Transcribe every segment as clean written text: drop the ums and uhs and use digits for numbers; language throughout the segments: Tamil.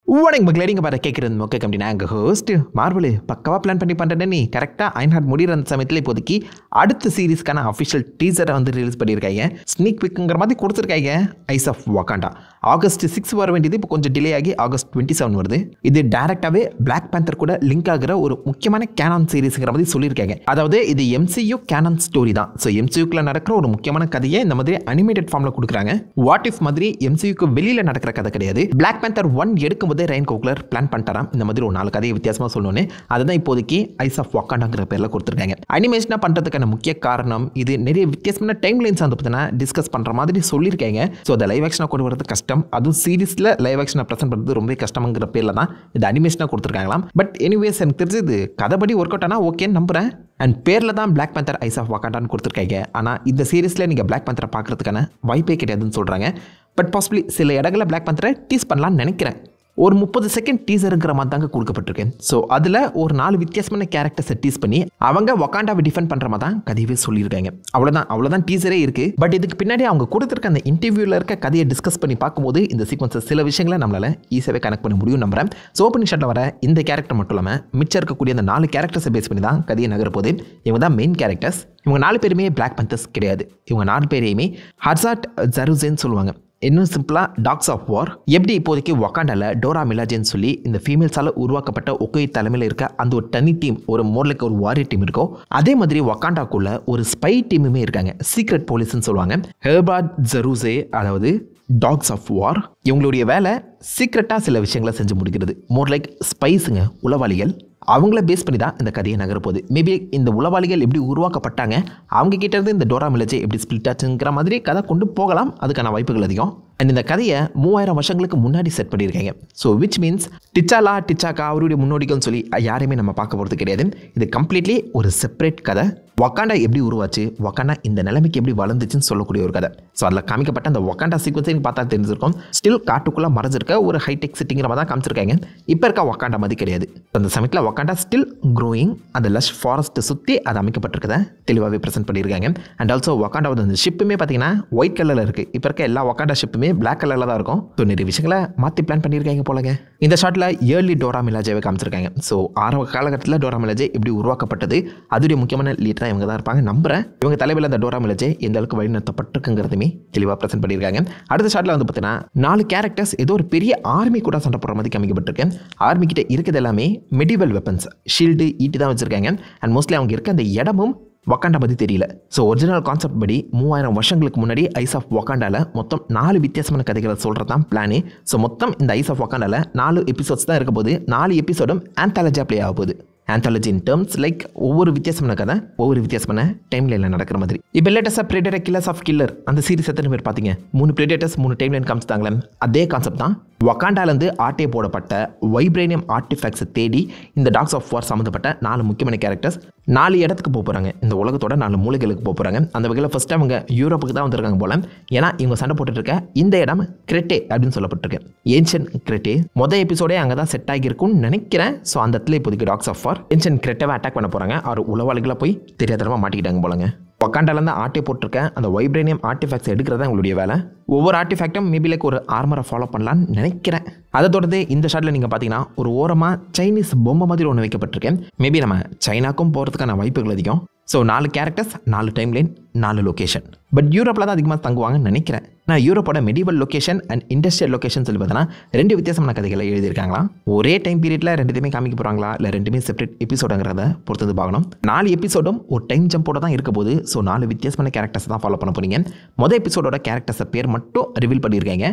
வணக்கம் மக்களே, நீங்கள் பார்த்து கேட்குறது மொக்க கம்பெனி. நாங்கள் ஹோஸ்ட் மார்வல் பக்கவாக பிளான் பண்ணி நீ கரெக்டாக அயன்ஹார்ட் முடிகிற அந்த சமயத்தில் இப்போதைக்கு அடுத்த சீரீஸ்க்கான அஃபிஷியல் டீசரை வந்து ரிலீஸ் பண்ணியிருக்காங்க. ஸ்னீக் பிக்குங்கிற மாதிரி கொடுத்துருக்காங்க. ஐஸ் ஆஃப் வகாண்டா ஆகஸ்ட் 6 வர வேண்டியது இப்போ கொஞ்சம் டிலே ஆகி ஆகஸ்ட் 27 வருது. இது டைரக்டாகவே பிளாக் பேந்தர் கூட லிங்க் ஆகிற ஒரு முக்கியமான கேனான் சீரீஸுங்கிற மாதிரி சொல்லியிருக்காங்க. அதாவது இது MCU கேனான் ஸ்டோரி தான். ஸோ MCUக்குள்ள நடக்கிற ஒரு முக்கியமான கதையை இந்த மாதிரி அனிமேட்டட் ஃபார்மில் கொடுக்குறாங்க. வாட் இஃப் மாதிரி MCUக்கு வெளியில் நடக்கிற கதை கிடையாது. பிளாக் பேந்தர் 1 எடுக்கும்போது ரைன் கோக்லர் பிளான் பண்ணிட்டாராம் இந்த மாதிரி ஒரு 4 கதையை வித்தியாசமாக சொல்லணும்னு. அதுதான் இப்போதைக்கு ஐஸ் ஆஃப் வகாண்டாங்கிற பேரில் கொடுத்துருக்காங்க. அனிமேஷனாக பண்ணுறதுக்கான முக்கிய காரணம் இது நிறைய வித்தியாசமான டைம் லைன்ஸ் வந்து பார்த்தீங்கன்னா டிஸ்கஸ் பண்ணுற மாதிரி சொல்லியிருக்காங்க. ஸோ அதை லைவ் ஆக்ஷனாக கொண்டு வரது கஷ்டம், அதுவும் சீரீஸில் லைவ் ஆக்ஷனாக ப்ரெசென்ட் பண்ணுறது ரொம்ப கஷ்டங்கிற பேரில் தான் இது அனிமேஷனாக கொடுத்துருக்காங்களாம். பட் எனிவேஸ் எனக்கு தெரிஞ்சு இது கதைப்படி ஒர்க் அவுட் ஆனால் ஓகேன்னு நம்புகிறேன். அண்ட் பேரில் தான் பிளாக் பேந்தர் ஐஸ் ஆஃப் வகாண்டான்னு கொடுத்துருக்காங்க. ஆனால் இந்த சீரீஸில் நீங்கள் பிளாக் பேந்தரை பார்க்குறதுக்கான வாய்ப்பே கிடையாதுன்னு சொல்கிறாங்க. பட் பாசிபிளி சில இடங்களில் பிளாக் பேந்தரை டீஸ் பண்ணலான்னு நினைக்கிறேன். ஒரு 30 செகண்ட் டீசருங்கிற மாதிரி தாங்க கொடுக்கப்பட்டிருக்கேன். ஸோ அதில் ஒரு 4 வித்தியாசமான கேரக்டர்ஸை டீஸ் பண்ணி அவங்க வகாண்டாவை டிஃபெண்ட் பண்ணுற மாதிரி தான் கதையவே சொல்லியிருக்காங்க. அவ்வளோதான் டீசரே இருக்குது. பட் இதுக்கு பின்னாடி அவங்க கொடுத்துருக்க அந்த இன்டர்வியூவில் இருக்க கதையை டிஸ்கஸ் பண்ணி பார்க்கும்போது இந்த சீக்வன்ஸை சில விஷயங்களை நம்மளால் ஈஸியாகவே கனெக்ட் பண்ண முடியும் நம்புறேன். ஸோ ஓப்பனிங் ஷாட்டில் வர இந்த கேரக்டர் மட்டும் இல்லாமல் மிச்சம் இருக்கக்கூடிய அந்த 4 கேரக்டர்ஸை பேஸ் பண்ணி தான் கதையை நகரப்போது. இவங்க தான் மெயின் கேரக்டர்ஸ். இவங்க 4 பேருமே பிளாக் பேந்தர்ஸ் கிடையாது. இவங்க 4 பேரையுமே ஹர்சாட் ஜருசேன்னு சொல்லுவாங்க. இன்னும் சிம்பிளாக டாக்ஸ் ஆஃப் வார். எப்படி இப்போதைக்கு வகாண்டால டோரா மிலாஜேன்னு சொல்லி இந்த ஃபீமேல்ஸால் உருவாக்கப்பட்ட ஒக்கோய் தலைமையில் இருக்க அந்த ஒரு தனி டீம், ஒரு மோர்லைக்கு ஒரு வாரியர் டீம் இருக்கும். அதே மாதிரி வகாண்டாக்குள்ள ஒரு ஸ்பை டீமுமே இருக்காங்க. சீக்ரெட் போலீஸ்ன்னு சொல்லுவாங்க. ஹெர்பாட் ஜருசே, அதாவது டாக்ஸ் ஆஃப் வார். இவங்களுடைய வேலை சீக்ரெட்டாக சில விஷயங்களை செஞ்சு முடிக்கிறது. மோர் லைக் ஸ்பைஸுங்க, உளவாளிகள். அவங்கள பேஸ் பண்ணி தான் இந்த கதையை நகரப்போகுது. மேபி இந்த உளவாளிகள் எப்படி உருவாக்கப்பட்டாங்க, அவங்க கிட்ட இருந்து இந்த டோரா மிலாஜே எப்படி ஸ்பிளிட் ஆச்சுங்கிற மாதிரி கதை கொண்டு போகலாம். அதுக்கான வாய்ப்புகள் அதிகம். அண்ட் இந்த கதையை 3000 வருஷங்களுக்கு முன்னாடி செட் பண்ணியிருக்காங்க. ஸோ விச் மீன்ஸ் டிச்சாக்கா அவருடைய முன்னோடிகள்னு சொல்லி யாரையுமே நம்ம பார்க்க போகிறது கிடையாது. இது கம்ப்ளீட்லி ஒரு செப்பரேட் கதை. வகாண்டா எப்படி உருவாச்சு, வகாண்டா இந்த நிலைமைக்கு எப்படி வளர்ந்துச்சுன்னு சொல்லக்கூடிய ஒரு கதை. ஸோ அதில் காமிக்கப்பட்ட அந்த வகாண்டா சீக்வன்ஸை பார்த்தா தெரிஞ்சிருக்கும். ஸ்டில் காட்டுக்குள்ளே மறைஞ்சிருக்க ஒரு ஹைடெக் சிட்டிங்கிற மாதிரி தான் காமிச்சிருக்காங்க. இப்போ இருக்க வகாண்டா மாதிரி கிடையாது. அந்த சமயத்தில் வகாண்டா ஸ்டில் க்ரோயிங். அந்த லஷ் ஃபாரஸ்ட்டை சுற்றி அது அமைக்கப்பட்டிருக்கதை தெளிவாகவே ப்ரெசென்ட் பண்ணியிருக்காங்க. அண்ட் ஆல்சோ வகாண்டாவோட அந்த ஷிப்புமே பார்த்தீங்கன்னா ஒயிட் கலரில் இருக்குது. இப்போ இருக்க எல்லா வகாண்டா ஷிப்புமே பிளாக் கலரில் தான் இருக்கும். ஸோ நிறைய விஷயங்களை மாற்றி பிளான் பண்ணியிருக்காங்க போலங்க. இந்த ஷாட்டில் ஏர்லி டோரா மிலாஜேவை காமிச்சிருக்காங்க. ஸோ ஆரம்ப காலகட்டத்தில் டோரா மிலாஜே எப்படி உருவாக்கப்பட்டது, அதுடைய முக்கியமான லீட் தான் இவங்க தான் இருப்பாங்க நம்புறேன். இவங்க தலைமையில் அந்த டோரா மிலாஜே எந்த அளவுக்கு வழிநடத்தப்பட்டிருக்குங்கிறதுமே தெளிவாக ப்ரெசென்ட் பண்ணியிருக்காங்க. அடுத்த ஷாட்டில் வந்து பார்த்தீங்கன்னா 4 கேரக்டர்ஸ் ஏதோ ஒரு பெரிய ஆர்மி கூட சண்டை போடுற மாதிரி காமிக்கப்பட்டிருக்கேன். ஆர்மி கிட்ட இருக்கிறது எல்லாமே மெடிவல் வெப்பன்ஸ், ஷீல்டு, ஈட்டி தான் வச்சிருக்காங்க. அண்ட் மோஸ்ட்லி அவங்க இருக்க அந்த இடமும் வகாண்டா பற்றி தெரியல. ஸோ ஒரிஜினல் கான்செப்ட் படி 3000 வருஷங்களுக்கு முன்னாடி ஐஸ் ஆஃப் வகாண்டாவில் மொத்தம் 4 வித்தியாசமான கதைகளை சொல்கிறது தான் பிளானு. ஸோ மொத்தம் இந்த ஐஸ் ஆஃப் வகாண்டாவில் 4 எபிசோட்ஸ் தான் இருக்க போது. 4 எபிசோடும் ஆந்தாலஜியாக ப்ளே ஆக போகுது. ஆந்தாலஜி இன் டேர்ம்ஸ் லைக் ஒவ்வொரு வித்தியாசமான கதை ஒவ்வொரு வித்தியாசமான டைம்லைனில் நடக்கிற மாதிரி. இப்போ லேட்டஸ்டாக பிரெடேட்டர் கில்லர்ஸ் ஆஃப் கில்லர் அந்த சீரிஸ் எத்தனை பேர் பார்த்தீங்க? 3 பிரெடேட்டர்ஸ் 3 டைம்லைன் காமிச்சிட்டாங்களே. அதே கான்செப்ட் தான். வகாண்டாலேருந்து ஆட்டே போடப்பட்ட வைப்ரேனியம் ஆர்டிஃபேக்ட்ஸை தேடி இந்த டாக்ஸ் ஆஃப் வார் சம்மந்தப்பட்ட 4 முக்கியமான கேரக்டர்ஸ் 4 இடத்துக்கு போக போகிறாங்க. இந்த உலகத்தோட 4 மூலைகளுக்கு போக போகிறாங்க. அந்த வகையில் ஃபஸ்ட்டு அவங்க யூரோப்புக்கு தான் வந்திருக்காங்க போல. ஏன்னா இவங்க சண்டை போட்டுட்டு இருக்க இந்த இடம் கிரெட்டே அப்படின்னு சொல்லப்பட்டிருக்கு. ஏன்ஷியன்ட் கிரெட்டே மொதல் எபிசோடே அங்கே தான் செட் ஆகியிருக்கும்னு நினைக்கிறேன். ஸோ அந்த இடத்துல இப்போதைக்கு டாக்ஸ் ஆஃப் வார் ஏன்ஷியன்ட் கிரெட்டேவை அட்டாக் பண்ண போகிறாங்க. அவர் உளவாளிகளை போய் தெரியாதரமாக மாட்டிக்கிட்டாங்க போலங்க. வகாண்டாலேருந்து ஆட்டே போட்டிருக்கேன் அந்த வைப்ரேனியம் ஆர்டிஃபேக்ட்ஸ் எடுக்கிறது தான் உங்களுடைய வேலை. ஒவ்வொரு ஆர்டிஃபேக்டும் மேபி லைக் ஒரு ஆர்மரை ஃபாலோ பண்ணலான்னு நினைக்கிறேன். அதை தொடர்ந்து இந்த ஷாட்டில் நீங்கள் பார்த்தீங்கன்னா ஒரு ஓரமாக சைனீஸ் பொம்மை மாதிரி ஒன்று வைக்கப்பட்டிருக்கேன். மேபி நம்ம சைனாக்கும் போகிறதுக்கான வாய்ப்புகள் அதிகம். So 4 characters 4 timeline 4 location. But யூரோப்பில் தான் அதிகமாக தங்குவாங்கன்னு நினைக்கிறேன். நான் யூரோப்போட medieval location and industrial location சொல்லி பார்த்தோன்னா 2 வித்தியாசமான கதைகளை எழுதியிருக்காங்களா. ஒரே டைம் பீரியடில் 2த்தையுமே காமிக்க போகிறாங்களா இல்லை 2மே செப்பரேட் எபிசோடுங்கிறத பொறுத்தது பார்க்கணும். 4 எபிசோடும் ஒரு டைம் ஜம்போட தான் இருக்க போது. ஸோ 4 வித்தியாசமான கேரக்டர்ஸ் தான் ஃபாலோ பண்ண போறீங்க. மொதல் எபிசோடோட கேரக்டர்ஸை பேர் மட்டும் ரிவீல் பண்ணியிருக்காங்க.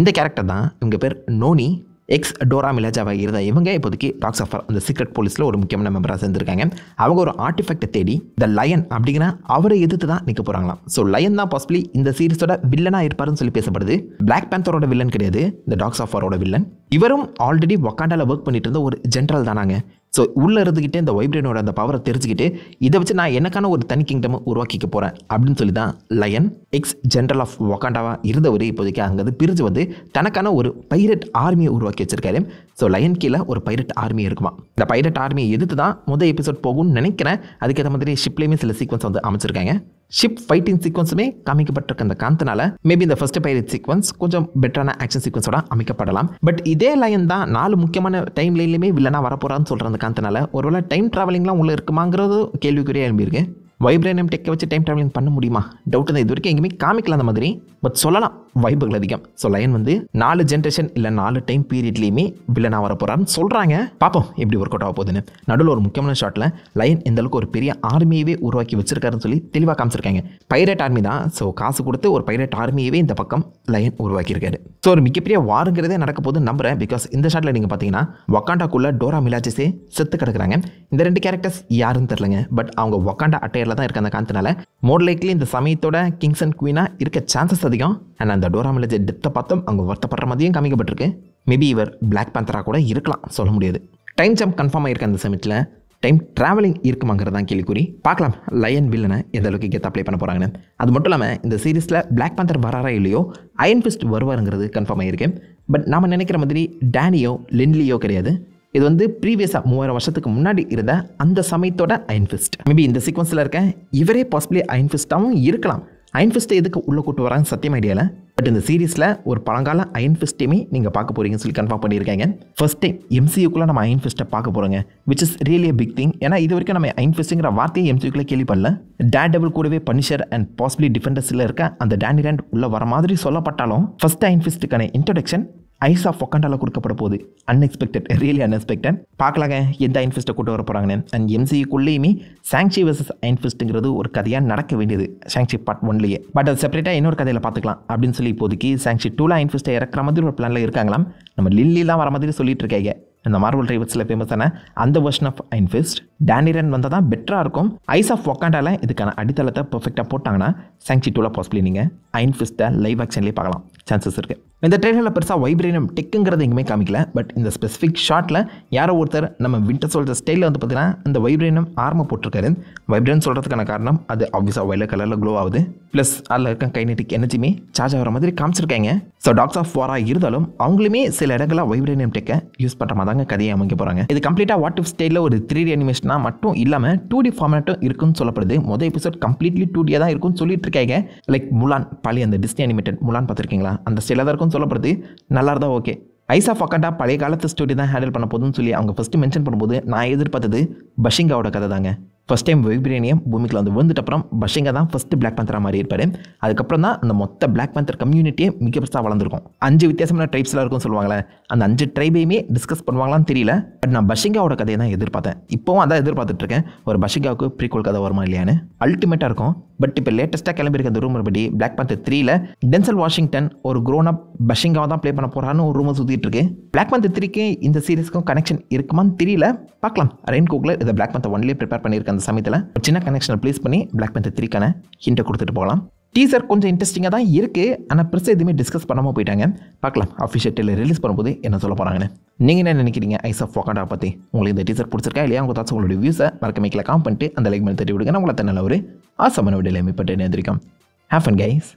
இந்த கேரக்டர் தான் இவங்க பேர் நோனி. எக்ஸ் டோரா மிலாஜாவாக இருந்த இவங்க இப்போதைக்கு டாக்ஸ் ஆஃப் அந்த சீக்ரெட் போலீஸில் ஒரு முக்கியமான மெம்பராக சேர்ந்துருக்காங்க. அவங்க ஒரு ஆர்டிஃபேக்டை தேடி த லயன் அப்படிங்கிற அவரை எதிர்த்து தான் நிற்க போகிறாங்களாம். ஸோ லயன் தான் பாசிபிளி இந்த சீரிஸோட வில்லனாக இருப்பாருன்னு சொல்லி பேசப்படுது. பிளாக் பேந்தரோட வில்லன் கிடையாது, இந்த டாக்ஸ் ஆஃப் வாரோட வில்லன். இவரும் ஆல்ரெடி வகாண்டாவில் ஒர்க் பண்ணிட்டு இருந்த ஒரு ஜென்ரல் தானாங்க. ஸோ உள்ளே இருந்துக்கிட்டே இந்த வைப்ரேனோட அந்த பவரை தெரிஞ்சுக்கிட்டு இதை வச்சு நான் எனக்கான ஒரு தனி கிங்டம் உருவாக்கிக்க போகிறேன் அப்படின்னு சொல்லி தான் லயன் எக்ஸ் ஜெனரல் ஆஃப் வகாண்டாவாக இருந்தவர் இப்போதைக்கு அங்கே பிரிஞ்சு வந்து தனக்கான ஒரு பைரட் ஆர்மியை உருவாக்கி வச்சிருக்காரு. ஸோ லயன் கீழே ஒரு பைரட் ஆர்மி இருக்குமா. இந்த பைரட் ஆர்மியை எதிர்த்து தான் முதல் எபிசோட் போகும்னு நினைக்கிறேன். அதுக்கேற்ற மாதிரி ஷிப்லேயுமே சில சீக்வன்ஸ் வந்து அமைச்சிருக்காங்க. ஷிப் ஃபைட்டிங் சீக்வன்ஸுமே காமிக்கப்பட்டிருக்க அந்த காரணத்தினால மேபி இந்த ஃபர்ஸ்ட் பைரட் சீக்வன்ஸ் கொஞ்சம் பெட்டரான ஆக்ஷன் சீக்வன்ஸோட அமைக்கப்படலாம். பட் இதே லயன் தான் 4 முக்கியமான டைம் லைன்லையுமே வில்லனா வரப்போறான்னு சொல்கிற அந்த காரணத்தினால ஒருவேளை டைம் ட்ராவலிங்லாம் உள்ள இருக்குமாங்கிறது கேள்விக்குறியாக எழுப்பியிருக்கு. வைப்ரேனியம் டெக்கை வச்சு டைம் ட்ராவலிங் பண்ண முடியுமா? டவுட் தான். இது வரைக்கும் எங்கேயுமே காமிக்கல அந்த மாதிரி. பட் சொல்லலாம் வைப்புகள் அதிகம். ஸோ லயன் வந்து 4 ஜென்ரேஷன் இல்லை 4 டைம் பீரியட்லேயுமே வில்லனாக வர போகிறான்னு சொல்கிறாங்க. பார்ப்போம் எப்படி ஒர்க் அவுட் ஆக போகுதுன்னு. நடுவில் ஒரு முக்கியமான ஷாட்டில் லயன் எந்த அளவுக்கு ஒரு பெரிய ஆர்மியவே உருவாக்கி வச்சிருக்காருன்னு சொல்லி தெளிவாக காமிச்சிருக்காங்க. பைரட் ஆர்மி தான். ஸோ காசு கொடுத்து ஒரு பைரட் ஆர்மியவே இந்த பக்கம் லயன் உருவாக்கியிருக்காரு. ஸோ ஒரு மிகப்பெரிய வாருங்கிறதே நடக்க போது நம்புறேன். பிகாஸ் இந்த ஷாட்டில் நீங்கள் பார்த்தீங்கன்னா வக்காண்டாக்குள்ள டோரா மிலாஜஸே செத்து கிடக்குறாங்க. இந்த 2 கேரக்டர்ஸ் யாருன்னு தெரிலங்க. பட் அவங்க வக்காண்டா அட்டையரில் தான் இருக்க அந்த காரணத்தினால மோர் லைக்லி இந்த சமயத்தோட கிங்ஸ் அண்ட் குவீனாக இருக்க சான்சஸ் அதிகம். அண்ட் அந்த டோரா மிலாஜ் டெத்தை பார்த்தும் அவங்க வருத்தப்படுற மாதிரியும் காமிக்கப்பட்டிருக்கு. மேபி இவர் பிளாக் பேந்தராக கூட இருக்கலாம், சொல்ல முடியாது. டைம் ஜம்ப் கன்ஃபார்ம் ஆகிருக்க அந்த சமயத்தில் டைம் ட்ராவலிங் இருக்குமாங்கிறது தான் கேள்விக்குறி. பார்க்கலாம் லயன் வில்லனை எந்த அளவுக்கு கெத்த அப்ளை பண்ண போகிறாங்கன்னு. அது மட்டும் இல்லாமல் இந்த சீரீஸில் பிளாக் பேந்தர் வராரா இல்லையோ அயன் ஃபிஸ்ட் வருவாருங்கிறது கன்ஃபார்ம் ஆகிருக்கு. பட் நாம் நினைக்கிற மாதிரி டேனியோ லென்லியோ கிடையாது. இது வந்து ப்ரீவியஸாக 3000 வருஷத்துக்கு முன்னாடி இருந்த அந்த சமயத்தோட அயன் ஃபிஸ்ட். மேபி இந்த சீக்வன்ஸில் இருக்க இவரே பாசிபிளி அயன் ஃபிஸ்ட்டாகவும் இருக்கலாம். அயன் ஃபிஸ்ட்டை எதுக்கு உள்ளே கூட்டு வராங்க சத்தியம் ஐடியாவில். பட் இந்த சீரீஸில் ஒரு பழங்கால அயன் ஃபிஸ்ட்டையுமே நீங்கள் பார்க்க போகிறீங்கன்னு சொல்லி கன்ஃபார்ம் பண்ணியிருக்காங்க. ஃபர்ஸ்ட் டைம் எம்சியூக்குள்ளே நம்ம அயன் ஃபிஸ்ட்டை பார்க்க போகிறோங்க. Which is really big thing. ஏன்னா இது வரைக்கும் நம்ம அயன் ஃபிஸ்ட்டுங்கிற வார்த்தையை எம்சியூக்குள்ளே கேள்விப்படல. டேர் டெவில் கூடவே பனிஷர் அண்ட் பாசிபிளி டிஃபெண்டர்ஸில் இருக்க அந்த டேனி ரேண்ட் உள்ளே வர மாதிரி சொல்லப்பட்டாலும் ஃபர்ஸ்ட் அயன் ஃபிஸ்ட்டுக்கான இன்ட்ரடக்ஷன் ஐஸ் ஆஃப் வக்காண்டாவில் கொடுக்கப்பட போகுது. Unexpected, really unexpected. பார்க்கலாங்க எந்த அயன் ஃபிஸ்ட்டை கூட்டு வர போகிறாங்கன்னு. அண்ட் எம்சிக்குள்ளேயுமே சாங்ஷி வர்சஸ் அயன் ஃபிஸ்ட்டுங்கிறது ஒரு கதையாக நடக்க வேண்டியது சாங்ஷி பார்ட் 1லேயே. பட் அது செப்பரேட்டாக இன்னொரு கதையில் பார்த்துக்கலாம் அப்படின்னு சொல்லி இப்போதைக்கு சாங்ஷி 2ல் அயன் ஃபிஸ்ட்டை இறக்குற மாதிரி ஒரு பிளானில் இருக்காங்களாம். நம்ம லில்லிலாம் வர மாதிரி சொல்லிட்டு இருக்காங்க. இந்த மார்வல் ரைவல்ஸில் ஃபேமஸான அந்த வெர்ஷன் ஆஃப் அயன் ஃபிஸ்ட் டேனிரன் வந்தால் தான் பெட்டராக இருக்கும். ஐஸ் ஆஃப் வக்காண்டாவில் இதுக்கான அடித்தளத்தை பர்ஃபெக்டாக போட்டாங்கன்னா சாங்ஷி 2ல் பாசிபிளி நீங்கள் அயன் ஃபிஸ்ட்டை லைவ் ஆக்ஷன்லேயே பார்க்கலாம் சான்சஸ் இருக்குது. இந்த ட்ரெயிலரில் பெருசாக வைப்ரேனியம் டெக்குங்கிறது எங்கேயுமே காமிக்கல. பட் இந்த ஸ்பெசிஃபிக் ஷாட்டில் யாரோ ஒருத்தர் நம்ம வின்டர் சோல்ஜர் ஸ்டைலில் வந்து பார்த்தீங்கன்னா இந்த வைப்ரேனியம் ஆர்மை போட்டிருக்காரு. வைப்ரேன் சொல்கிறதுக்கான காரணம் அது ஆப்வியஸாக வயலட் கலரில் க்ளோ ஆகுது. ப்ளஸ் அதில் இருக்க கைனெட்டிக் எனர்ஜியுமே சார்ஜ் ஆகிற மாதிரி காமிச்சிருக்காங்க. ஸோ டாக்ஸ் ஆஃப் வாராக இருந்தாலும் அவங்களுமே சில இடங்களில் வைப்ரேனியம் டெக்கை யூஸ் பண்ணுற மாதிரி தாங்க கதையை அமைக்க போகிறாங்க. இது கம்ப்ளீட்டாக வாட் இஃப் ஸ்டைலில் ஒரு 3D அனிமேஷனாக மட்டும் இல்லாமல் 2D ஃபார்மேட்டும் இருக்குன்னு சொல்லப்படுது. மொதல் எபிசோட் கம்ப்ளீட்லி 2Dயாக தான் இருக்குன்னு சொல்லிட்டு இருக்காங்க. லைக் முலான் பழைய அந்த டிஸ்னி அனிமேட்டட் முலான் பார்த்துருக்கீங்களா? அந்த ஸ்டைலாக தான் இருக்குன்னு சொல்லப்படுது. நல்லா இருந்தால் ஓகே. ஐஸ் ஆஃப் வக்காண்டா பழைய காலத்து ஸ்டோரி தான் ஹேண்டில் பண்ண போதுன்னு சொல்லி அவங்க ஃபஸ்ட்டு மென்ஷன் பண்ணும்போது நான் எதிர்பார்த்தது பஷிங்காவோட கதை தாங்க. ஃபஸ்ட் டைம் வைப்ரேனியம் பூமிக்குள்ள வந்து வந்துட்டு அப்புறம் பஷிங்கா தான் ஃபஸ்ட்டு பிளாக் பேந்தராக மாறி இருப்பார். அதுக்கப்புறம் தான் அந்த மொத்த பிளாக் பேந்தர் கம்யூனிட்டியே மிக பெருசாக வளர்ந்துருக்கும். 5 வித்தியாசமான ட்ரைப்ஸ்லாம் இருக்கும்னு சொல்லுவாங்களே, அந்த 5 ட்ரைபையுமே டிஸ்கஸ் பண்ணுவாங்களான்னு தெரியல. பட் நான் பஷிங்காவோட கதையை தான் எதிர்பார்த்தேன். இப்போவும் அதான் எதிர்பார்த்துட்டு இருக்கேன். ஒரு பஷிங்காவுக்கு ப்ரீக்வல் கதை வருமா இல்லையான்னு. அல்டிமேட்டாக இருக்கும். பட் இப்போ லேட்டஸ்ட்டாக கிளம்பியிருக்க அந்த ரூமர் படி பிளாக் பேந்தர் 3ல் டென்சல் வாஷிங்டன் ஒரு க்ரோன் அப் பஷிங்காவை தான் ப்ளே பண்ண போகிறான்னு ஒரு ரூமர் சுற்றிட்டு இருக்கு. பிளாக் பேந்தர் 3க்கு இந்த சீரிஸ்க்கும் கனெக்ஷன் இருக்குமான்னு தெரியல. பார்க்கலாம். ரெயின் கோக்லர் இதை பிளாக் பேந்தர் 1லேயே ப்ரிப்பேர் பண்ணியிருக்க அந்த சமயத்தில் ஒரு சின்ன கனெக்ஷனை ப்ளேஸ் பண்ணி பிளாக் பேந்தர் 3க்கான ஹிண்ட்டை கொடுத்துட்டு போகலாம். டீசர் கொஞ்சம் இன்ட்ரெஸ்டிங்காக தான் இருக்குது. ஆனால் பெருசாக எதுவுமே டிஸ்கஸ் பண்ணாமல் போயிட்டாங்க. பார்க்கலாம் அஃபிஷியல் ட்ரெய்லர் ரிலீஸ் பண்ணும்போது என்ன சொல்ல போகிறாங்கன்னு. நீங்கள் என்ன நினைக்கிறீங்க ஐஸ் ஆஃப் வக்காண்டா பற்றி? உங்களுக்கு இந்த டீசர் பிடிச்சிருக்கா இல்லையா? உங்கள் தாட்ஸ் உங்களுடைய வியூஸை மறக்காம காமெண்ட் பண்ணிட்டு அந்த லைக் பண்ணி தட்டி விடுங்க. நான் உங்களை நல்ல ஒரு ஆசமான வீடியோவில் மேம்பட்டு நேர்ந்திருக்கோம். Have fun guys.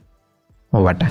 வாட்டா.